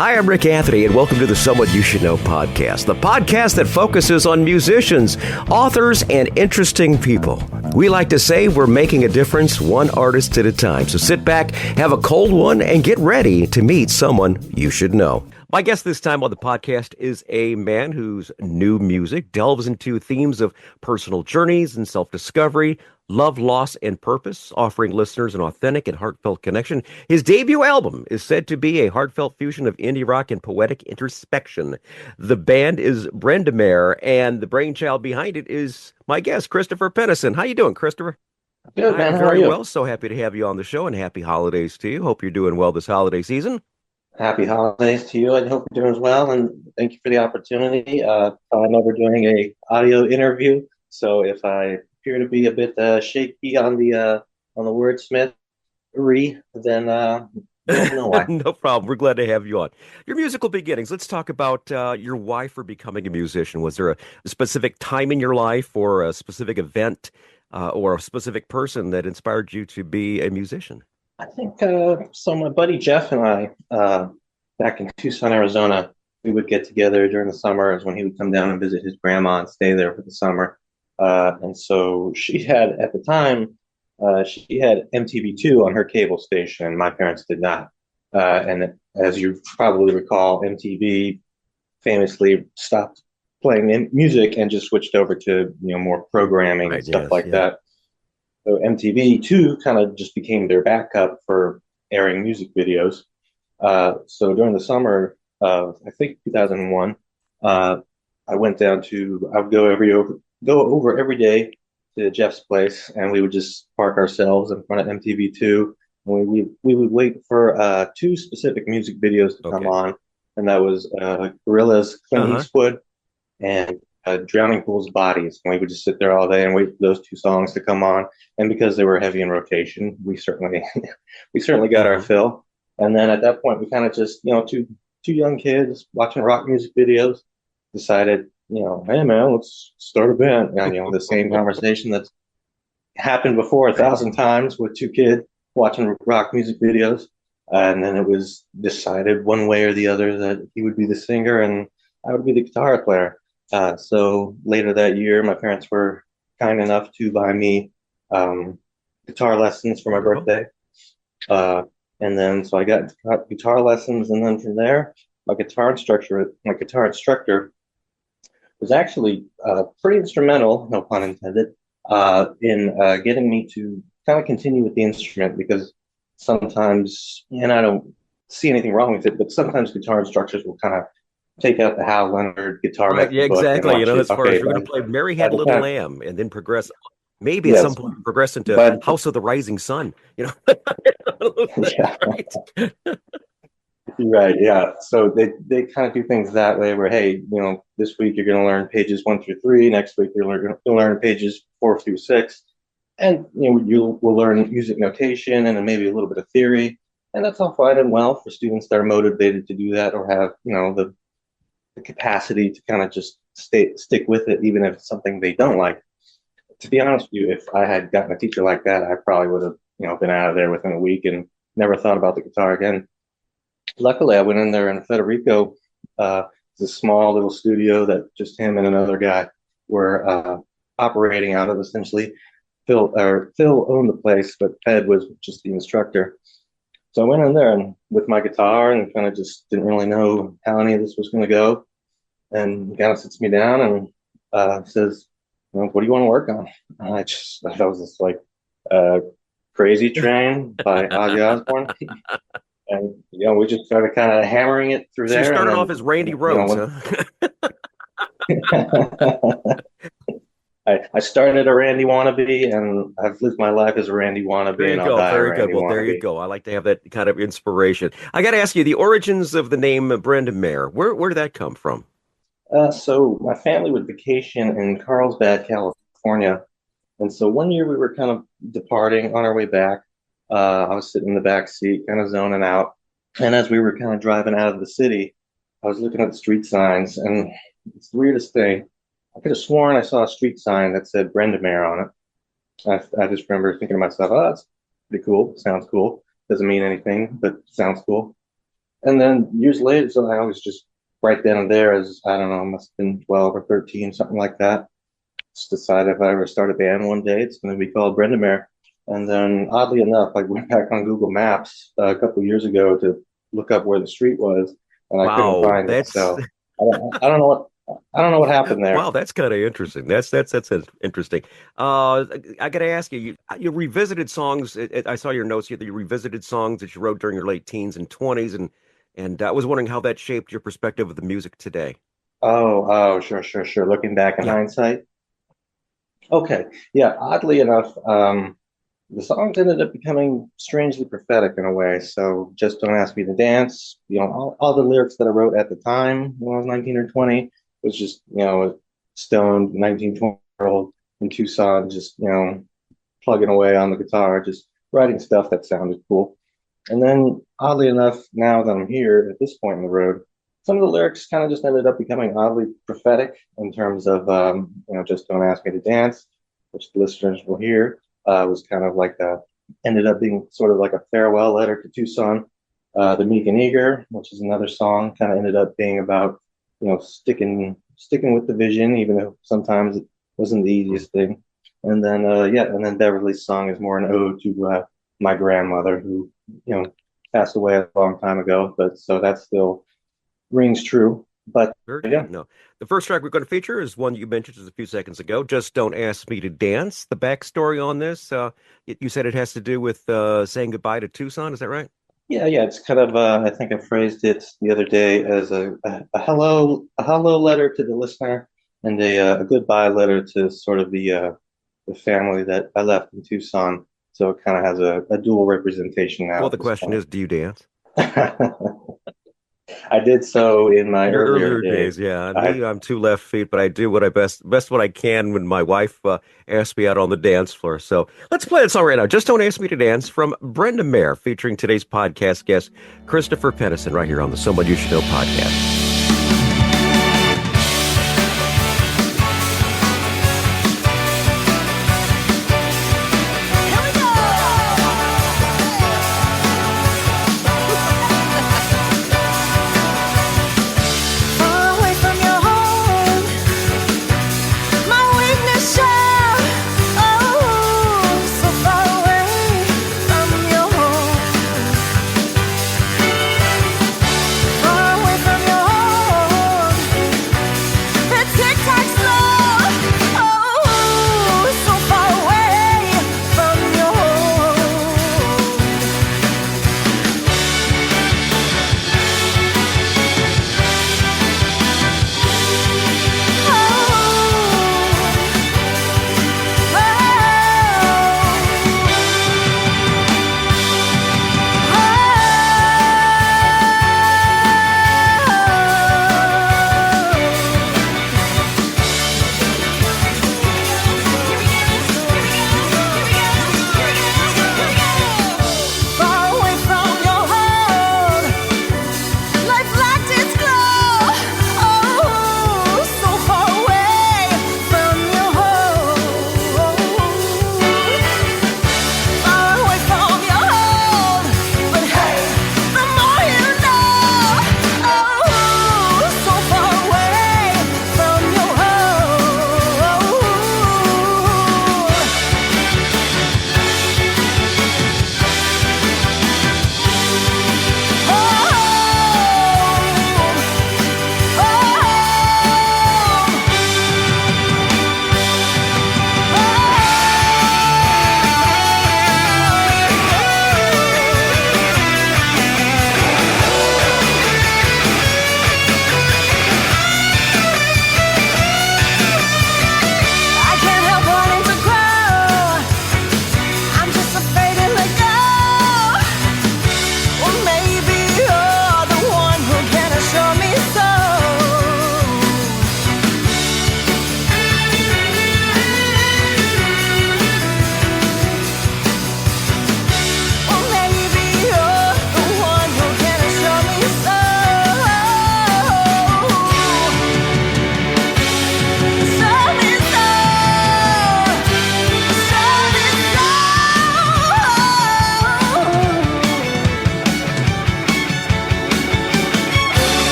Hi, I'm Rick Anthony, and welcome to the Someone You Should Know podcast, the podcast that focuses on musicians, authors, and interesting people. We like to say we're making a difference one artist at a time. So sit back, have a cold one, and get ready to meet someone you should know. My guest this time on the podcast is a man whose new music delves into themes of personal journeys and self-discovery, love, loss, and purpose, offering listeners an authentic and heartfelt connection. His debut album is said to be a heartfelt fusion of indie rock and poetic introspection. The band is Brendemere, and the brainchild behind it is my guest, Christopher Pennison. How you doing, Christopher? Good, man. I'm How are very you? well. So happy to have you on the show, and happy holidays to you. Hope you're doing well this holiday season. Happy holidays to you. I hope you're doing as well, and thank you for the opportunity. I know we're doing a audio interview, so if I appear to be a bit shaky on the wordsmith, then you'll know why. No problem. We're glad to have you on. Your musical beginnings. Let's talk about your why for becoming a musician. Was there a specific time in your life or a specific event or a specific person that inspired you to be a musician? I think so. My buddy Jeff and I, back in Tucson, Arizona, we would get together during the summers when he would come down and visit his grandma and stay there for the summer. And so she had, at the time, she had MTV2 on her cable station. My parents did not. And as you probably recall, MTV famously stopped playing music and just switched over to more programming and stuff like that. So MTV2 kind of just became their backup for airing music videos. So during the summer of, I think, 2001, I went down to, I would go over every day to Jeff's place, and we would just park ourselves in front of MTV2. And we would wait for two specific music videos to come on, and that was Gorillaz' Clint Eastwood and Drowning Pool's Bodies. And we would just sit there all day and wait for those two songs to come on. And because they were heavy in rotation, we certainly got our fill. And then at that point, we kind of just, two young kids watching rock music videos, decided, hey man, let's start a band. And the same conversation that's happened before 1,000 times with two kids watching rock music videos. And then it was decided one way or the other that he would be the singer and I would be the guitar player. So later that year, my parents were kind enough to buy me guitar lessons for my birthday. And then so I got guitar lessons, and then from there, my guitar instructor was actually pretty instrumental, no pun intended, in getting me to kind of continue with the instrument, because sometimes, and I don't see anything wrong with it, but sometimes guitar instructors will kind of take out the Hal Leonard guitar method. Yeah, exactly. As far as you're going to play Mary Had a Little Lamb and then progress, maybe at some point progress into House of the Rising Sun, Yeah. Right. Yeah. So they kind of do things that way where, hey, this week you're going to learn pages 1 through 3. Next week you'll learn pages 4 through 6. And, you will learn music notation and then maybe a little bit of theory. And that's all fine and well for students that are motivated to do that or have, the capacity to kind of just stick with it, even if it's something they don't like. To be honest with you, if I had gotten a teacher like that, I probably would have, been out of there within a week and never thought about the guitar again. Luckily, I went in there in Federico. It's a small little studio that just him and another guy were operating out of, essentially. Phil owned the place, but Ed was just the instructor. So I went in there and with my guitar and kind of just didn't really know how any of this was going to go. And he kind of sits me down and says, what do you want to work on? And that was just like Crazy Train by Ozzy Osbourne. And, we just started kind of hammering it through there. You started off as Randy Rhoads, huh? I started a Randy wannabe, and I've lived my life as a Randy wannabe. There you go. Very good. Well, there you go. I like to have that kind of inspiration. I got to ask you, the origins of the name Brendemere, where did that come from? So my family would vacation in Carlsbad, California. And so one year we were kind of departing on our way back. I was sitting in the back seat, kind of zoning out. And as we were kind of driving out of the city, I was looking at the street signs, and it's the weirdest thing. I could have sworn I saw a street sign that said Brendemere on it. I just remember thinking to myself, oh, that's pretty cool. Sounds cool. Doesn't mean anything, but sounds cool. And then years later, so I was just right then and there, as I don't know, must have been 12 or 13, something like that. Just decided if I ever start a band one day, it's going to be called Brendemere. And then, oddly enough, I went back on Google Maps a couple years ago to look up where the street was, and I couldn't Wow, find it. that's So I don't know I don't know what happened wow, there. that's kind of interesting. That's interesting. I got to ask you, you revisited songs. I saw your notes here that you revisited songs that you wrote during your late teens and 20s, and I was wondering how that shaped your perspective of the music today. Oh, sure, sure, sure. Looking back in Yeah. hindsight, okay, yeah. Oddly enough, the songs ended up becoming strangely prophetic in a way. So just don't ask me to dance. All the lyrics that I wrote at the time when I was 19 or 20 was just, a stoned 19, 20-year-old in Tucson, just, plugging away on the guitar, just writing stuff that sounded cool. And then oddly enough, now that I'm here at this point in the road, some of the lyrics kind of just ended up becoming oddly prophetic in terms of, just don't ask me to dance, which the listeners will hear was kind of like ended up being sort of like a farewell letter to Tucson. The Meek and Eager, which is another song, kind of ended up being about, sticking with the vision, even though sometimes it wasn't the easiest thing. And then, and then Beverly's song is more an ode to my grandmother, who, passed away a long time ago. But so that still rings true. But Very yeah, good. No, the first track we're going to feature is one you mentioned just a few seconds ago. Just don't ask me to dance. The backstory on this, you said it has to do with saying goodbye to Tucson. Is that right? yeah. It's kind of I think I phrased it the other day as a hello letter to the listener and a goodbye letter to sort of the family that I left in Tucson. So it kind of has a dual representation now Well, at the this question point. is, do you dance? I did so in my Your earlier earlier days. days, yeah. I Me, I'm two left feet, but I do what I best what I can when my wife asks me out on the dance floor. So let's play that song right now. Just don't ask me to dance from Brendemere, featuring today's podcast guest Christopher Pennison, right here on the Someone You Should Know podcast. Here we go! Far away from your home, my weakness show. Oh, so far away from your home. Far away from your home.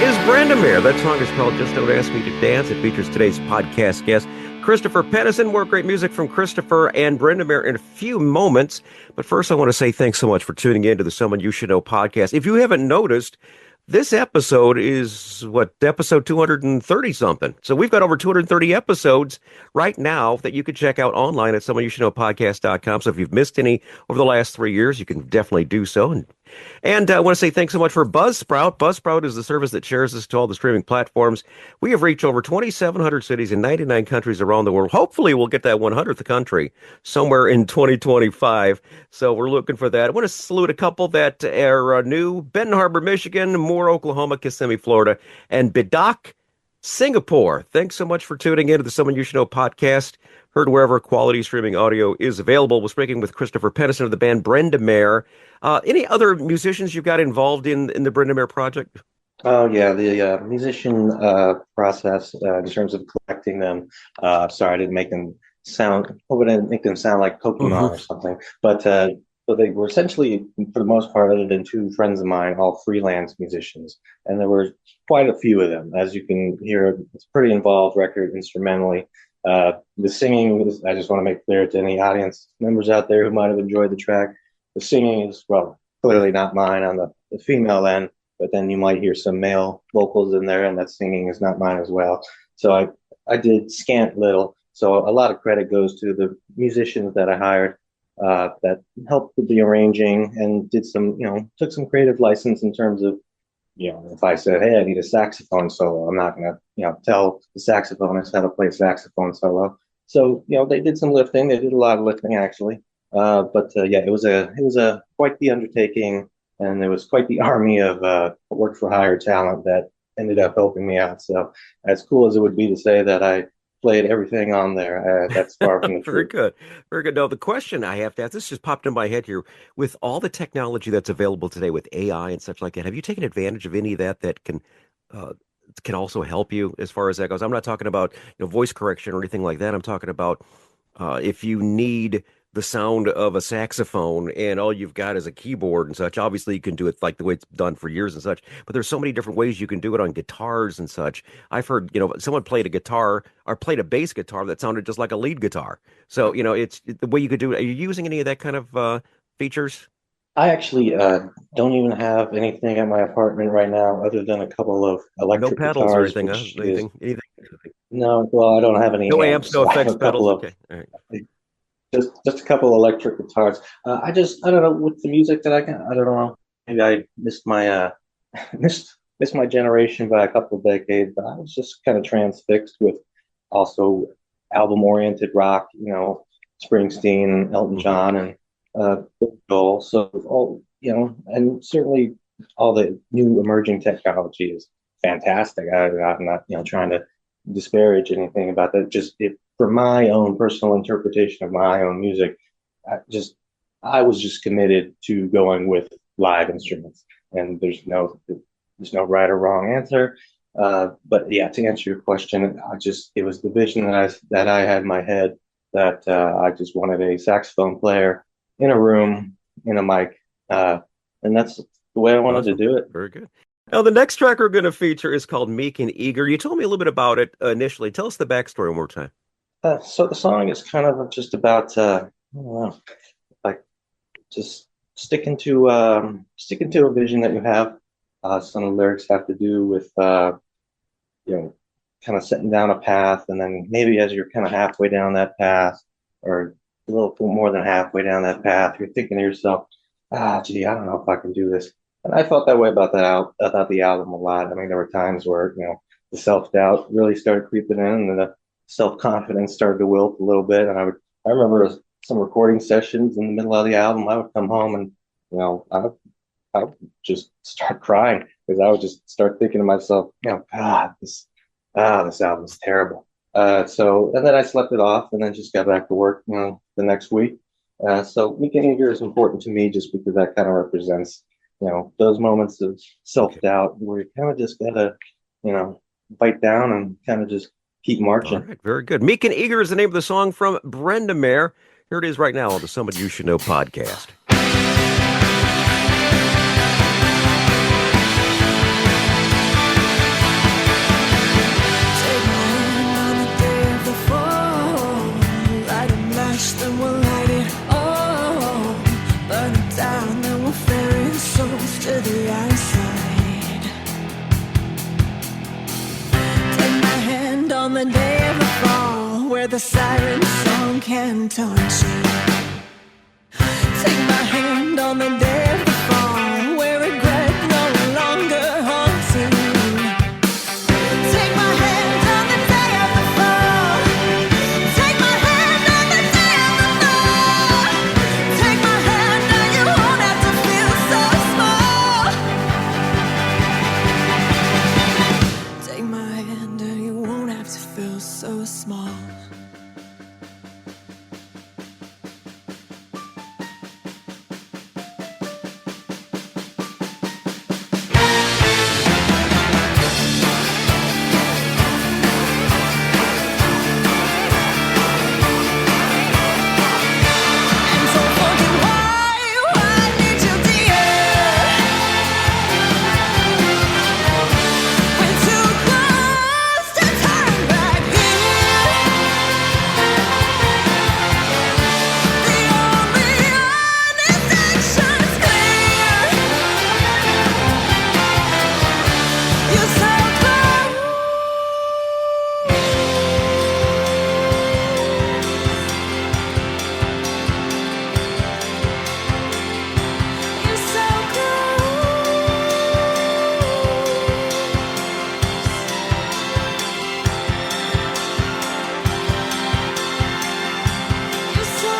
is Brendemere. That song is called Just Don't Ask Me to Dance. It features today's podcast guest, Christopher Pennison. More great music from Christopher and Brendemere in a few moments. But first, I want to say thanks so much for tuning in to the Someone You Should Know podcast. If you haven't noticed, this episode is, episode 230 something. So we've got over 230 episodes right now that you can check out online at someoneyoushouldknowpodcast.com. So if you've missed any over the last 3 years, you can definitely do so. And I want to say thanks so much for Buzzsprout. Buzzsprout is the service that shares us to all the streaming platforms. We have reached over 2,700 cities in 99 countries around the world. Hopefully, we'll get that 100th country somewhere in 2025. So we're looking for that. I want to salute a couple that are new. Benton Harbor, Michigan, Moore, Oklahoma, Kissimmee, Florida, and Bidak, Singapore. Thanks so much for tuning in to the Someone You Should Know podcast. Heard wherever quality streaming audio is available. We're speaking with Christopher Pennison of the band Brendemere. Any other musicians you've got involved in the Brendemere project? Oh yeah, the musician process in terms of collecting them. Sorry, I didn't make them sound. Hope I didn't make them sound like Pokemon or something. But so they were essentially, for the most part, other than two friends of mine, all freelance musicians, and there were quite a few of them. As you can hear, it's a pretty involved record instrumentally. The singing is, I just want to make clear to any audience members out there who might have enjoyed the track, the singing is, well, clearly not mine on the female end, but then you might hear some male vocals in there, and that singing is not mine as well. So I did scant little. So a lot of credit goes to the musicians that I hired that helped with the arranging and did some, took some creative license in terms of, if I said, hey, I need a saxophone solo, I'm not going to, tell the saxophonist how to play a saxophone solo. So, they did some lifting. They did a lot of lifting, actually. But yeah, it was a quite the undertaking, and there was quite the army of work for hire talent that ended up helping me out. So as cool as it would be to say that I played everything on there, that's far from the Very truth. good. Very good. Now, the question I have to ask, this just popped in my head here. With all the technology that's available today with AI and such like that, have you taken advantage of any of that can also help you as far as that goes? I'm not talking about voice correction or anything like that. I'm talking about if you need the sound of a saxophone and all you've got is a keyboard and such. Obviously, you can do it like the way it's done for years and such, but there's so many different ways you can do it on guitars and such. I've heard, someone played a guitar or played a bass guitar that sounded just like a lead guitar. So, it's the way you could do it. Are you using any of that kind of features? I actually don't even have anything at my apartment right now other than a couple of No electric pedals or guitars, anything, huh? which is Anything? no, well, I don't have any No amps, amps. no I have effects a pedals. couple of Okay. All right. just a couple electric guitars. I don't know with the music that I can. I don't know. Maybe I missed my missed my generation by a couple of decades, but I was just kind of transfixed with also album oriented rock. Springsteen, Elton John, and Billy Joel. So all and certainly all the new emerging technology is fantastic. I'm not trying to disparage anything about that. Just for my own personal interpretation of my own music, I was just committed to going with live instruments, and there's no right or wrong answer. But yeah, to answer your question, it was the vision that I had in my head that I just wanted a saxophone player in a room, in a mic, and that's the way I wanted to Awesome. do it. Very good. Now, the next track we're going to feature is called Meek and Eager. You told me a little bit about it initially. Tell us the backstory one more time. So the song is kind of just about I don't know, like just sticking to a vision that you have. Some of the lyrics have to do with kind of setting down a path, and then maybe as you're kind of halfway down that path, or a little bit more than halfway down that path, you're thinking to yourself, gee, I don't know if I can do this. And I felt that way about the album a lot. I mean, there were times where the self doubt really started creeping in, and the self confidence started to wilt a little bit. And I remember some recording sessions in the middle of the album. I would come home and I would just start crying because I would just start thinking to myself, God, this album's terrible. And then I slept it off and then just got back to work, the next week. So Meek and Eager is important to me just because that kind of represents, those moments of self-doubt where you kind of just gotta, bite down and kind of just keep marching. All right, very good. Meek and Eager is the name of the song from Brendemere. Here it is right now on the Someone You Should Know podcast. the day of the fall, where the siren song can taunt you. Take my hand on the day of the fall, where regret no longer haunts you. Take my hand on the day of the fall. Take my hand on the day of the fall. Take my hand and you won't have to feel so small. Take my hand and you won't have to feel so small. And don't forget why I need you, dear. We're too close to turn back here. The only honest action's clear. You're so close. You're so close. You're so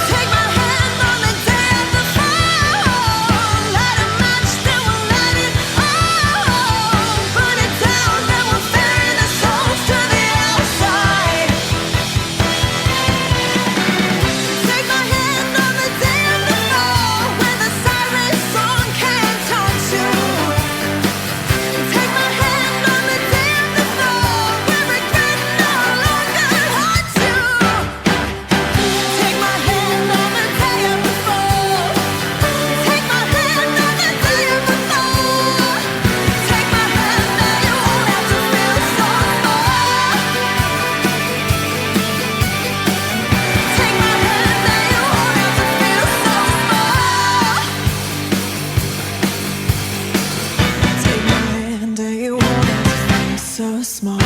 Take my hand on the day of the fall. Light a match, then we'll let it all. Burn it down, then we'll ferry the souls to the outside. Take my hand on the day of the fall, where the siren song can taunt you. Take my hand on the day of the fall, where regret no longer haunts you. Take my hand on the day of the fall. Take my hand on the day of the fall. Take my hand and you won't have to feel so small. Take my hand and you won't have to feel so small. Take my hand and you won't have to feel so small.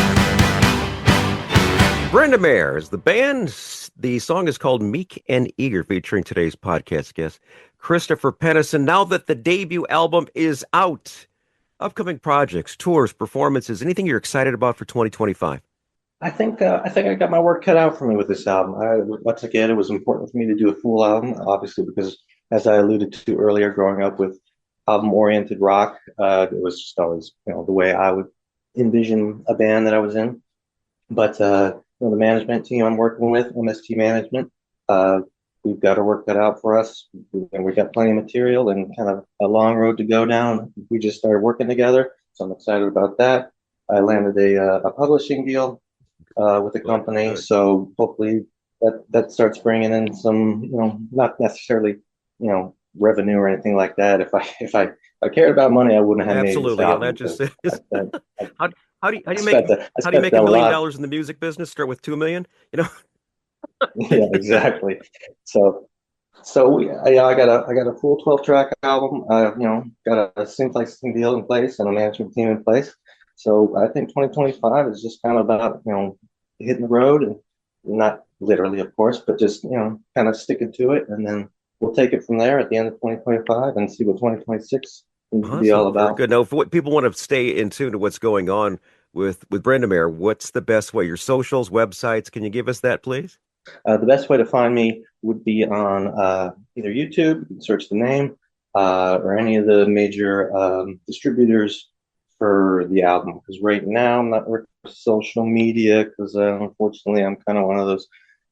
Brendemere is the band. The song is called Meek and Eager, featuring today's podcast guest, Christopher Pennison. Now that the debut album is out, upcoming projects, tours, performances, anything you're excited about for 2025? I think I got my work cut out for me with this album. Once again, it was important for me to do a full album, obviously, because as I alluded to earlier, growing up with album-oriented rock, it was just always, the way I would envision a band that I was in. But the management team I'm working with, MST Management, we've got our work cut out for us, and we've got plenty of material and kind of a long road to go down. We just started working together, so I'm excited about that. I landed a publishing deal with the company, so hopefully that starts bringing in some, not necessarily, revenue or anything like that. If I cared about money, I wouldn't have Absolutely. made Yeah, this that album. just is. How do you I make spent a- I how do you spent make a $1 million lot. in the music business? Start with 2 million, Yeah, exactly. I got a full 12-track album. Got a sync licensing deal in place and a management team in place. So I think 2025 is just kind of about hitting the road, and not literally, of course, but just kind of sticking to it, and then we'll take it from there at the end of 2025 and see what 2026 needs to be all Awesome. Very about. good. Now, if what people want to stay in tune to what's going on with Brendemere, what's the best way? Your socials, websites, can you give us that, please? The best way to find me would be on either YouTube, you can search the name, or any of the major distributors for the album. Because right now I'm not working with social media because unfortunately I'm kind of one of those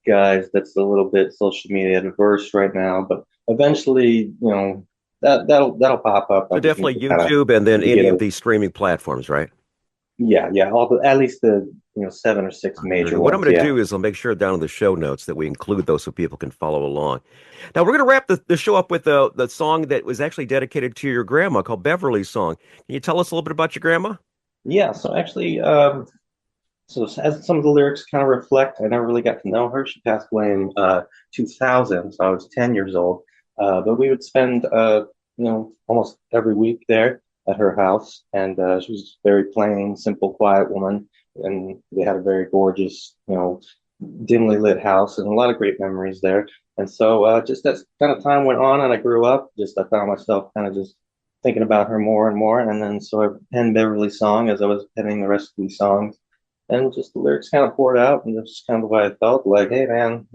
guys that's a little bit social media adverse right now. But eventually, that'll pop up. So I just definitely need to kind of YouTube and then get any a of these streaming platforms, right? yeah, all the at least the 7 or 6 major What I'm ones. going to Yeah. do is I'll make sure down in the show notes that we include those so people can follow along. Now, we're going to wrap the show up with the song that was actually dedicated to your grandma called Beverly's Song. Can you tell us a little bit about your grandma? Yeah. So actually, so as some of the lyrics kind of reflect, I never really got to know her. She passed away in 2000, so I was 10 years old. But we would spend, almost every week there at her house, and she was a very plain, simple, quiet woman, and they had a very gorgeous, dimly lit house, and a lot of great memories there. And so, just as kind of time went on, and I grew up, just I found myself kind of just thinking about her more and more, and then so I penned Beverly's Song as I was penning the rest of these songs, and just the lyrics kind of poured out, and that's kind of the way I felt. Like, hey man,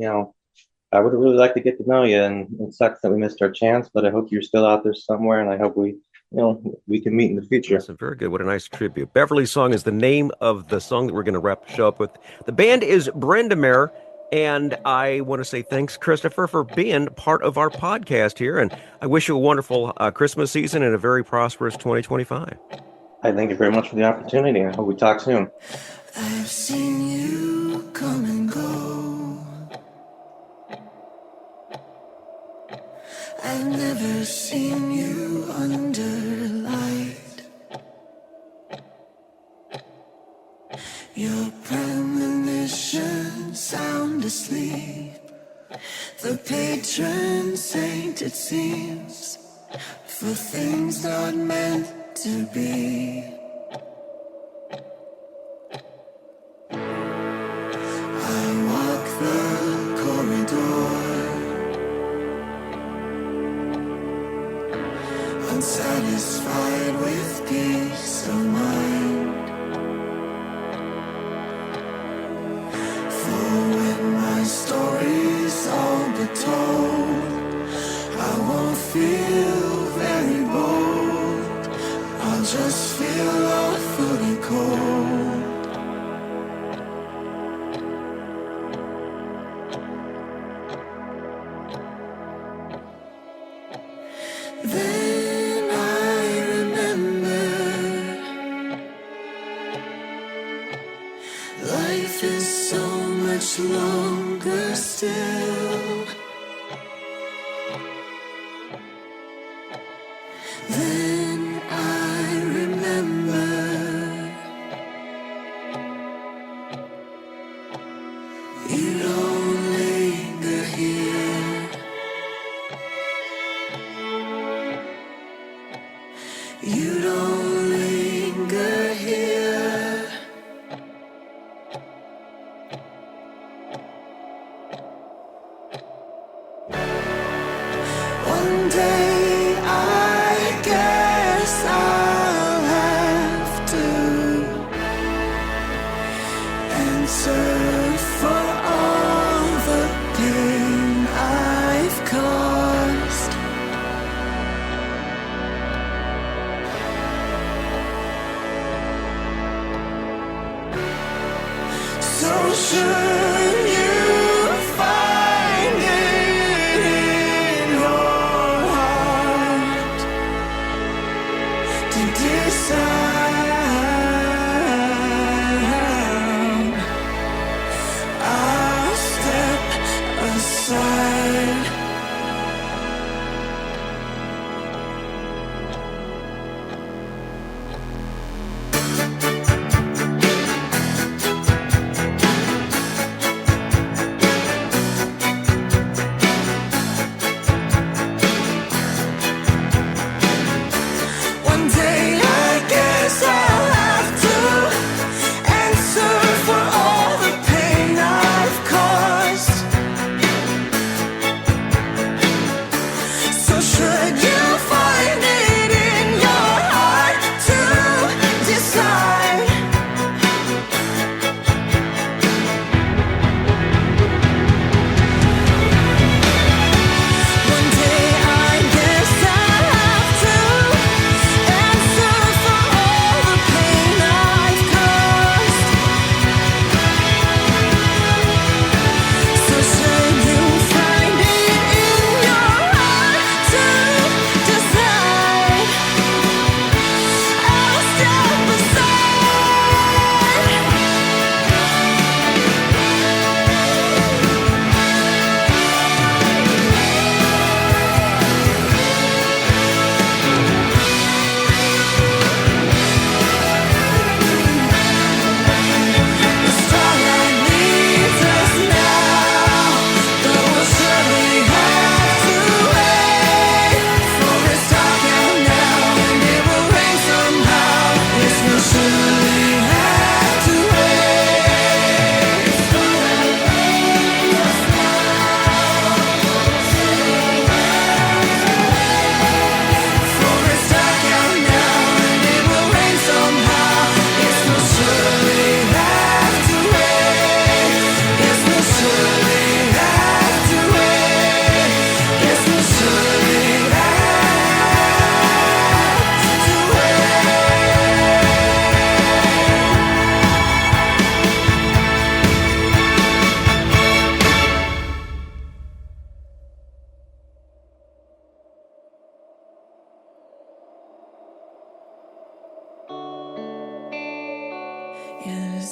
I would really like to get to know you, and it sucks that we missed our chance, but I hope you're still out there somewhere, and I hope we can meet in the future. That's very good. What a nice tribute. Beverly's Song is the name of the song that we're going to wrap the show up with. The band is Brendemere, and I want to say thanks, Christopher, for being part of our podcast here, and I wish you a wonderful Christmas season and a very prosperous 2025. I thank you very much for the opportunity, and I hope we talk soon. I've seen you come and go. I've never seen you under light. Your premonition sound asleep. The patron saint, it seems, for things not meant to be. I walk the corridor, unsatisfied with peace of mind. For when my story's all but told, I won't feel very bold. I'll just feel awfully cold. Then I remember life is so much longer still. Then I remember you don't linger here. You don't linger here. One day I guess I'll have to answer for all the pain I've caused. So should you find it in your heart to decide, I'll step aside. One day I guess I'll have to answer for all the pain I've caused.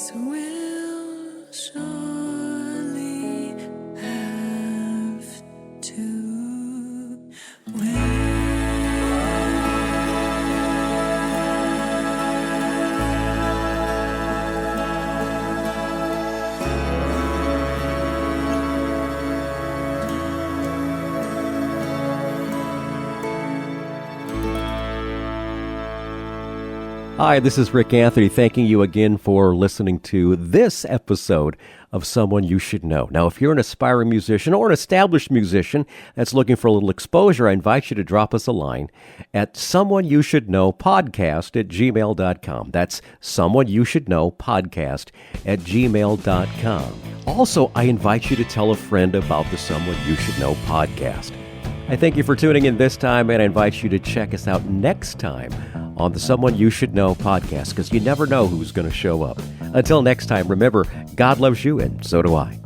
this will surely have to wait. Hi, this is Rick Anthony, thanking you again for listening to this episode of Someone You Should Know. Now, if you're an aspiring musician or an established musician that's looking for a little exposure, I invite you to drop us a line at someoneyoushouldknowpodcast@gmail.com. That's someoneyoushouldknowpodcast@gmail.com. Also, I invite you to tell a friend about the Someone You Should Know podcast. I thank you for tuning in this time, and I invite you to check us out next time on the Someone You Should Know podcast, because you never know who's going to show up. Until next time, remember, God loves you, and so do I.